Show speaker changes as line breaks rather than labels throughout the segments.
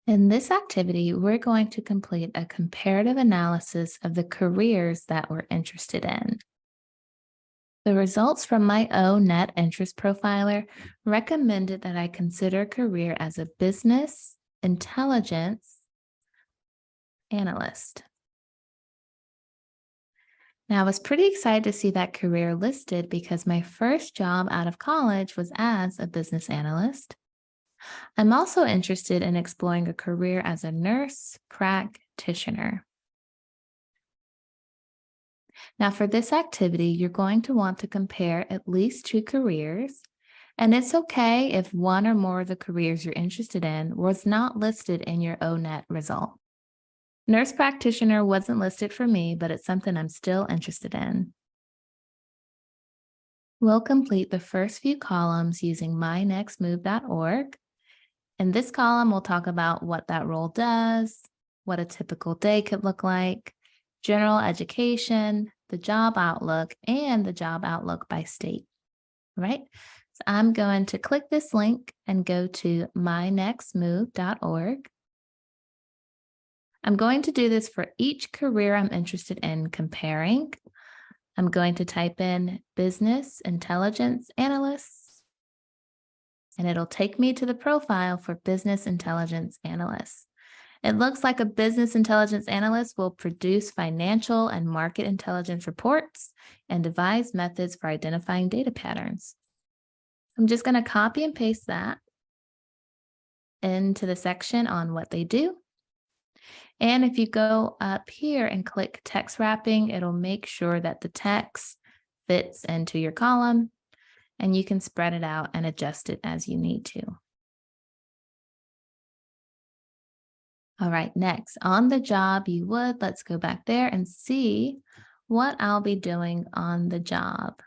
In this activity, we're going to complete a comparative analysis of the careers that we're interested in. The results from my own net interest profiler recommended that I consider a career as a business intelligence analyst. Now, I was pretty excited to see that career listed because my first job out of college was as a business analyst. I'm also interested in exploring a career as a nurse practitioner. Now, for this activity, you're going to want to compare at least two careers, and it's okay if one or more of the careers you're interested in was not listed in your ONET result. Nurse practitioner wasn't listed for me, but it's something I'm still interested in. We'll complete the first few columns using mynextmove.org. In this column, we'll talk about what that role does, what a typical day could look like, general education, the job outlook, and the job outlook by state. All right? So I'm going to click this link and go to mynextmove.org. I'm going to do this for each career I'm interested in comparing. I'm going to type in business intelligence analysts, and it'll take me to the profile for business intelligence analysts. It looks like a business intelligence analyst will produce financial and market intelligence reports and devise methods for identifying data patterns. I'm just going to copy and paste that into the section on what they do. And if you go up here and click text wrapping, it'll make sure that the text fits into your column, and you can spread it out and adjust it as you need to. All right, next, on the job you would, let's go back there and see what I'll be doing on the job.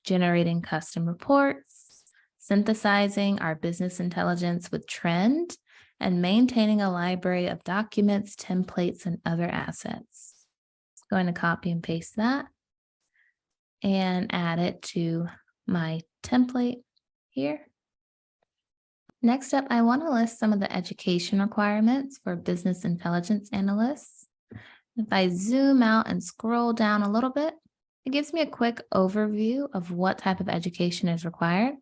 Generating custom reports, synthesizing our business intelligence with trend, and maintaining a library of documents, templates, and other assets. I'm going to copy and paste that and add it to my template here. Next up, I want to list some of the education requirements for business intelligence analysts. If I zoom out and scroll down a little bit, it gives me a quick overview of what type of education is required.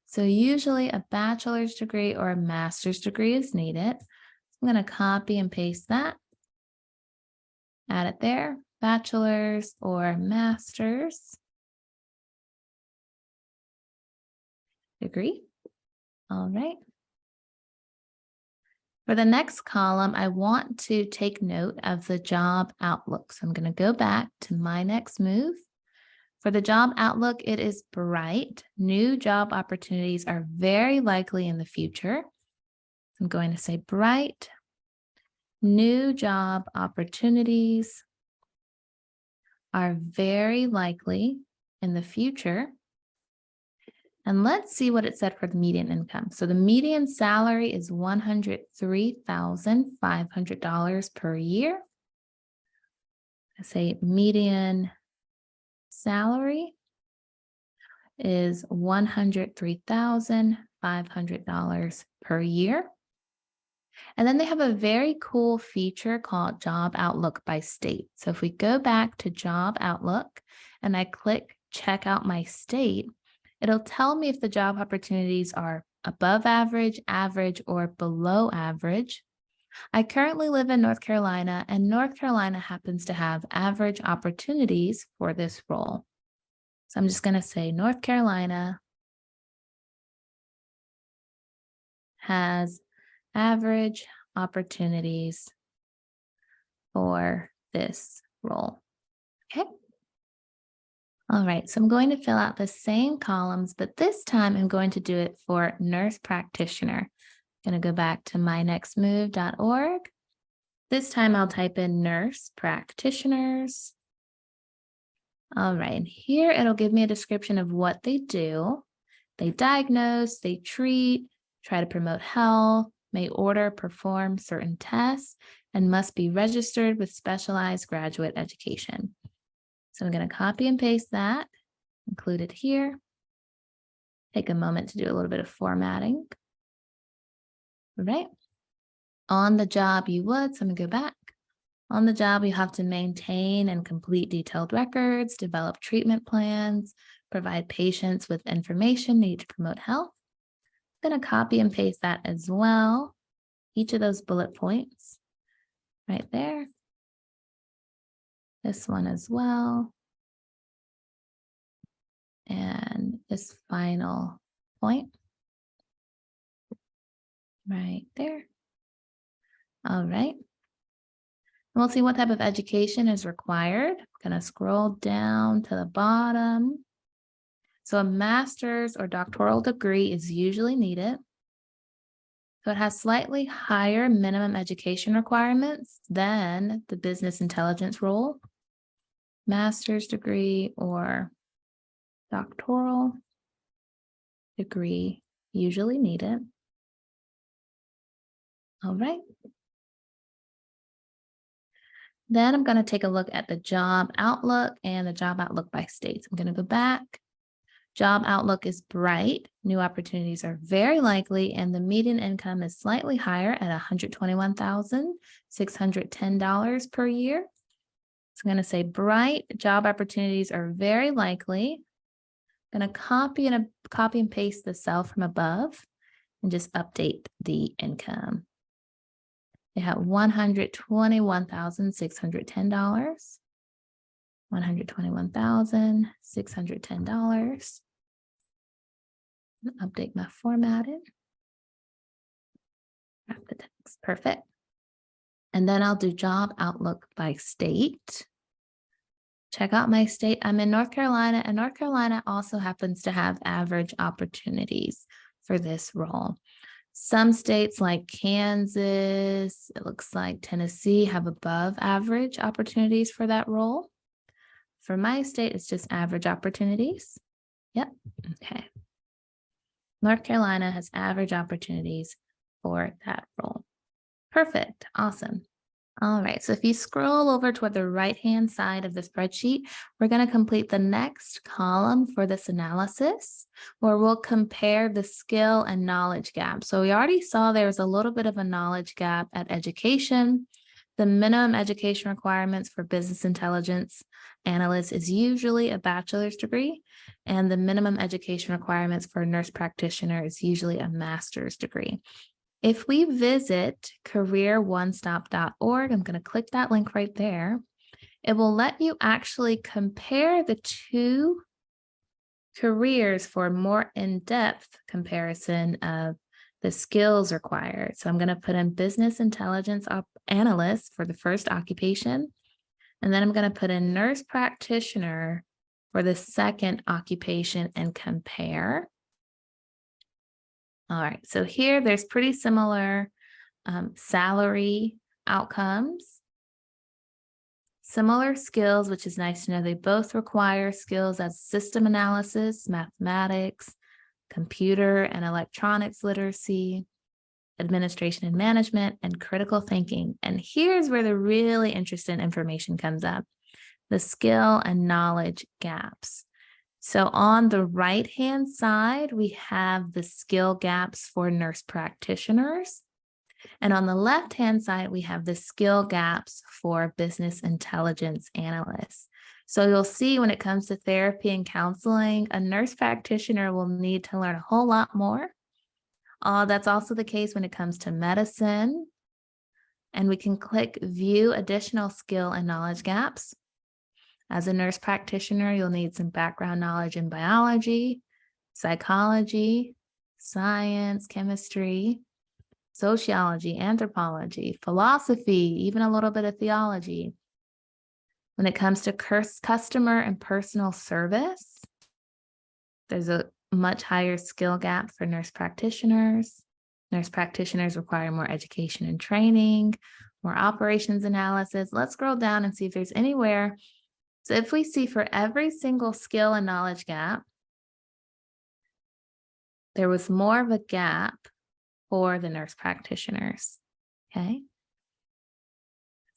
So usually a bachelor's degree or a master's degree is needed. I'm going to copy and paste that, add it there, bachelor's or master's degree. All right. For the next column, I want to take note of the job outlook. So I'm going to go back to my next move. For the job outlook, it is bright. New job opportunities are very likely in the future. I'm going to say bright. New job opportunities are very likely in the future. And let's see what it said for the median income. So the median salary is $103,500 per year. I say median salary is $103,500 per year. And then they have a very cool feature called Job Outlook by state. So if we go back to Job Outlook and I click check out my state, it'll tell me if the job opportunities are above average, average, or below average. I currently live in North Carolina, and North Carolina happens to have average opportunities for this role. So I'm just going to say North Carolina has average opportunities for this role. Okay. All right, so I'm going to fill out the same columns, but this time I'm going to do it for nurse practitioner. I'm going to go back to mynextmove.org. This time I'll type in nurse practitioners. All right, and here it'll give me a description of what they do. They diagnose, they treat, try to promote health, may order, perform certain tests, and must be registered with specialized graduate education. So I'm going to copy and paste that, include it here. Take a moment to do a little bit of formatting. right? On the job, you would, so I'm gonna go back. On the job, you have to maintain and complete detailed records, develop treatment plans, provide patients with information needed to promote health. I'm gonna copy and paste that as well. Each of those bullet points right there. This one as well. And this final point right there. All right. We'll see what type of education is required. I'm going to scroll down to the bottom. So a master's or doctoral degree is usually needed. So it has slightly higher minimum education requirements than the business intelligence role. Master's degree or doctoral degree usually needed. All right. Then I'm going to take a look at the job outlook and the job outlook by states. I'm going to go back. Job outlook is bright. New opportunities are very likely, and the median income is slightly higher at $121,610 per year. So I'm going to say bright. Job opportunities are very likely. I'm going to copy and paste the cell from above and just update the income. They have $121,610. $121,610. Update my formatting. Wrap the text. Perfect. And then I'll do job outlook by state. Check out my state. I'm in North Carolina, and North Carolina also happens to have average opportunities for this role. Some states like Kansas, it looks like Tennessee have above average opportunities for that role. For my state, it's just average opportunities. Yep. Okay. North Carolina has average opportunities for that role. Perfect. Awesome. All right. So if you scroll over toward the right-hand side of the spreadsheet, we're going to complete the next column for this analysis, where we'll compare the skill and knowledge gap. So we already saw there was a little bit of a knowledge gap at education. The minimum education requirements for business intelligence analysts is usually a bachelor's degree, and the minimum education requirements for a nurse practitioner is usually a master's degree. If we visit careeronestop.org, I'm going to click that link right there. It will let you actually compare the two careers for a more in-depth comparison of the skills required. So I'm going to put in business intelligence analyst for the first occupation. And then I'm going to put in nurse practitioner for the second occupation and compare. All right, so here there's pretty similar salary outcomes, similar skills, which is nice to know. They both require skills as system analysis, mathematics, computer and electronics literacy, administration and management, and critical thinking. And here's where the really interesting information comes up: the skill and knowledge gaps. So on the right-hand side, we have the skill gaps for nurse practitioners. And on the left-hand side, we have the skill gaps for business intelligence analysts. So you'll see when it comes to therapy and counseling, a nurse practitioner will need to learn a whole lot more. That's also the case when it comes to medicine. And we can click View Additional Skill and Knowledge Gaps. As a nurse practitioner, you'll need some background knowledge in biology, psychology, science, chemistry, sociology, anthropology, philosophy, even a little bit of theology. When it comes to customer and personal service, there's a much higher skill gap for nurse practitioners. Nurse practitioners require more education and training, more operations analysis. Let's scroll down and see if there's anywhere. So if we see for every single skill and knowledge gap, there was more of a gap for the nurse practitioners, okay?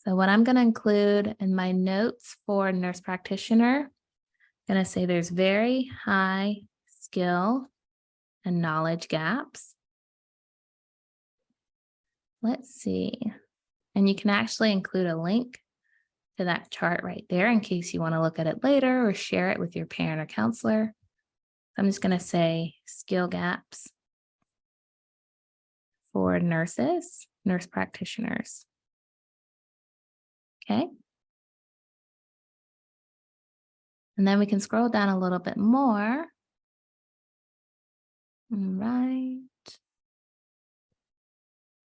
So what I'm going to include in my notes for nurse practitioner, I'm going to say there's very high skill and knowledge gaps. let's see. And you can actually include a link to that chart right there in case you want to look at it later or share it with your parent or counselor. I'm just going to say skill gaps for nurses, nurse practitioners. Okay. And then we can scroll down a little bit more. All right.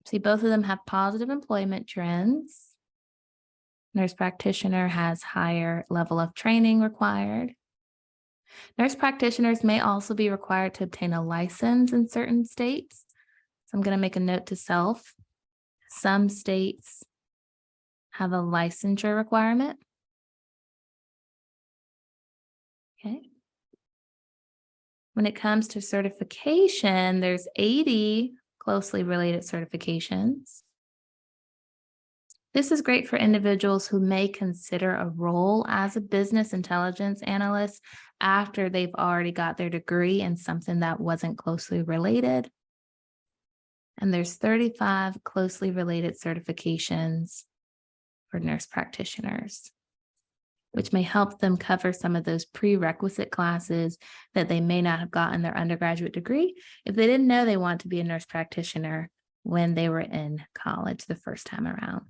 See, both of them have positive employment trends. Nurse practitioner has higher level of training required. Nurse practitioners may also be required to obtain a license in certain states. So I'm going to make a note to self. Some states have a licensure requirement. Okay. When it comes to certification, there's 80 closely related certifications. This is great for individuals who may consider a role as a business intelligence analyst after they've already got their degree in something that wasn't closely related. And there's 35 closely related certifications for nurse practitioners, which may help them cover some of those prerequisite classes that they may not have gotten their undergraduate degree if they didn't know they want to be a nurse practitioner when they were in college the first time around.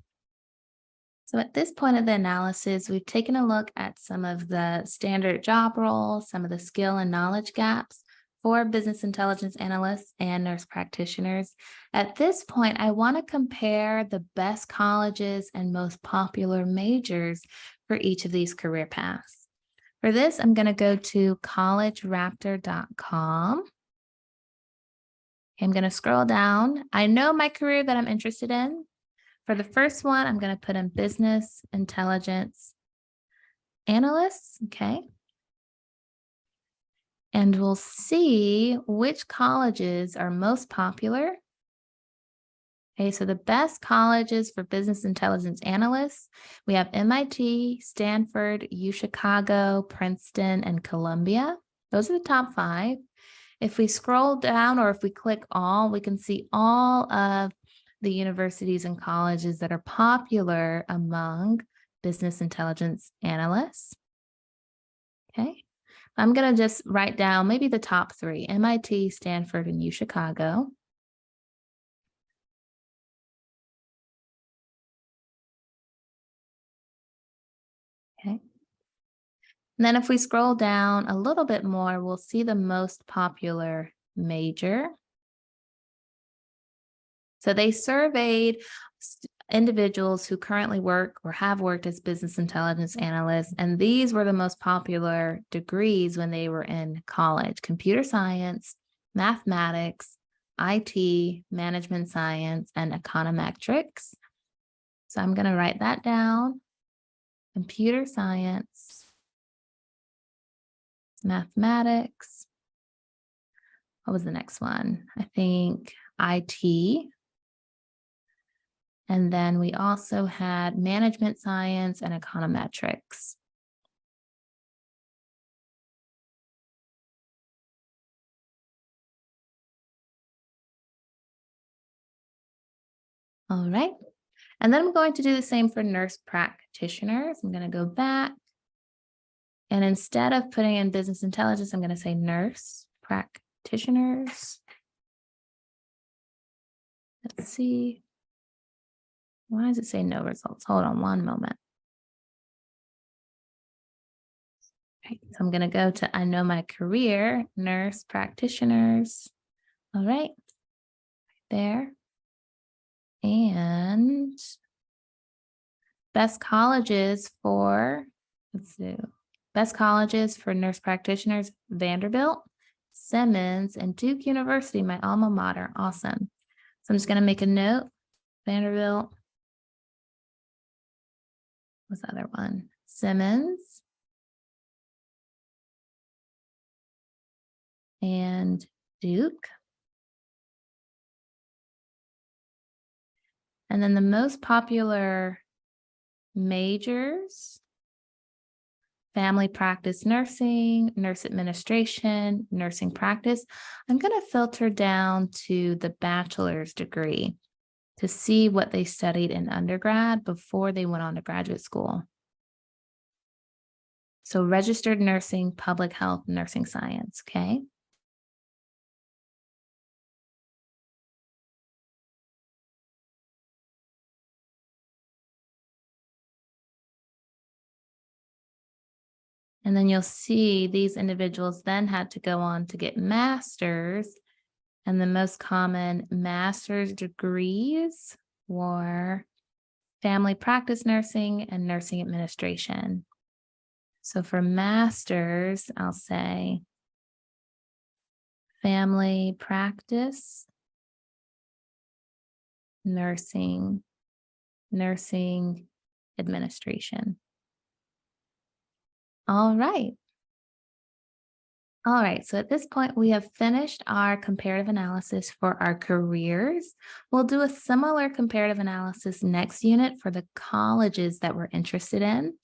So at this point of the analysis, we've taken a look at some of the standard job roles, some of the skill and knowledge gaps for business intelligence analysts and nurse practitioners. At this point, I want to compare the best colleges and most popular majors for each of these career paths. For this, I'm going to go to collegeraptor.com. I'm going to scroll down. I know my career that I'm interested in. For the first one, I'm going to put in business intelligence analysts, okay? And we'll see which colleges are most popular. Okay, so the best colleges for business intelligence analysts, we have MIT, Stanford, UChicago, Princeton, and Columbia. Those are the top 5. If we scroll down or if we click all, we can see all of the universities and colleges that are popular among business intelligence analysts. Okay, I'm going to just write down maybe the top 3, MIT, Stanford, and UChicago. Okay. And then if we scroll down a little bit more, we'll see the most popular major. So they surveyed individuals who currently work or have worked as business intelligence analysts, and these were the most popular degrees when they were in college: computer science, mathematics, IT, management science, and econometrics. So I'm going to write that down: computer science, mathematics. What was the next one? I think IT. And then we also had management science and econometrics. All right. And then I'm going to do the same for nurse practitioners. I'm going to go back. And instead of putting in business intelligence, I'm going to say nurse practitioners. Let's see. Why does it say no results? Hold on one moment. Okay, so I'm going to go to I know my career, nurse practitioners. All right, there. And best colleges for, let's see, best colleges for nurse practitioners: Vanderbilt, Simmons, and Duke University, my alma mater. Awesome. So I'm just going to make a note: Vanderbilt. What's the other one? Simmons and Duke. And then the most popular majors: family practice nursing, nurse administration, nursing practice. I'm going to filter down to the bachelor's degree. to see what they studied in undergrad before they went on to graduate school. So registered nursing, public health, nursing science, okay? And then you'll see these individuals then had to go on to get masters. And the most common master's degrees were family practice nursing and nursing administration. So for masters, I'll say family practice, nursing administration. All right. All right, so at this point, we have finished our comparative analysis for our careers. We'll do a similar comparative analysis next unit for the colleges that we're interested in.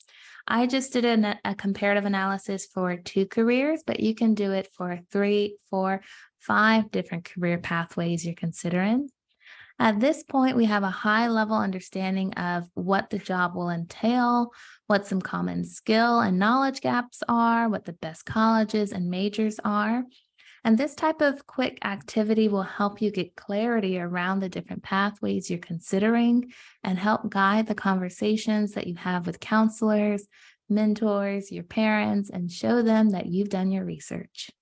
I just did a comparative analysis for 2 careers, but you can do it for 3, 4, 5 different career pathways you're considering. At this point, we have a high level understanding of what the job will entail, what some common skill and knowledge gaps are, what the best colleges and majors are. And this type of quick activity will help you get clarity around the different pathways you're considering and help guide the conversations that you have with counselors, mentors, your parents, and show them that you've done your research.